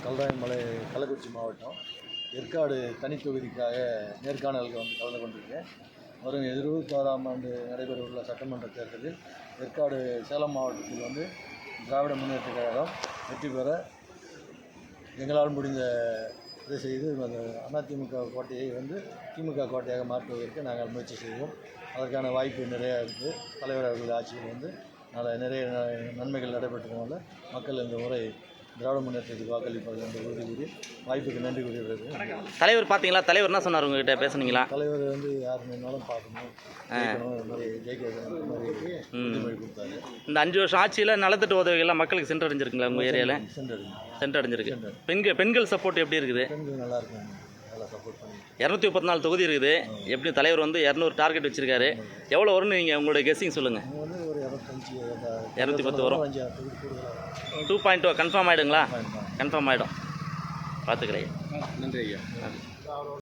கல்ராயமலை கள்ளக்குறிச்சி மாவட்டம் ஏற்காடு தனித்தொகுதிக்காக நேர்காணலுக்கு கலந்து கொண்டிருக்கேன். வரும் 26ஆம் ஆண்டு நடைபெறவுள்ள சட்டமன்ற தேர்தலில் ஏற்காடு சேலம் மாவட்டத்தில் திராவிட முன்னேற்றக் கழகம் வெற்றி பெற எங்களால் முடிந்த இதை செய்து அதிமுக கோட்டையை திமுக கோட்டையாக மாற்றுவதற்கு நாங்கள் முயற்சி செய்வோம். அதற்கான வாய்ப்பு நிறையா இருக்குது. தலைவர் அவர்கள் ஆட்சியில் நிறைய நன்மைகள் நடைபெற்றதுனால மக்கள் இந்த முறை திராவிட முன்னேற்றத்துக்கு வாக்களிப்பது என்று உறுதி கூறி வாய்ப்புக்கு நன்றி கூறுகிறது. தலைவர் பார்த்தீங்களா? தலைவர் என்ன சொன்னார்? உங்ககிட்ட பேசுனீங்களா? தலைவர் யார் வேணாலும் பார்க்கணும், இது மாதிரி ஜெயிக்க உறுதிமொழி கொடுத்தாரு. இந்த 5 வருஷம் ஆட்சியில் நலத்திட்ட உதவிகள்லாம் மக்களுக்கு சென்றடைஞ்சிருக்குங்களா உங்கள் ஏரியாவில்? சென்றடைஞ்சிருக்கு. பெண்கள் சப்போர்ட் எப்படி இருக்குது? பெண்கள் நல்லா இருக்காங்க, நல்லா சப்போர்ட் பண்ணி 234 தொகுதி இருக்குது. எப்படி தலைவர் 200 டார்கெட் வச்சிருக்காரு? எவ்வளோ வரும்னு நீங்கள் உங்களுடைய கெஸ்ஸிங் சொல்லுங்கள். ஒரு 210 வரும். 2.2 கன்ஃபார்ம் ஆகிடுங்களா? கன்ஃபார்ம் ஆகிடும். பார்த்துக்கிறேன். நன்றி ஐயா.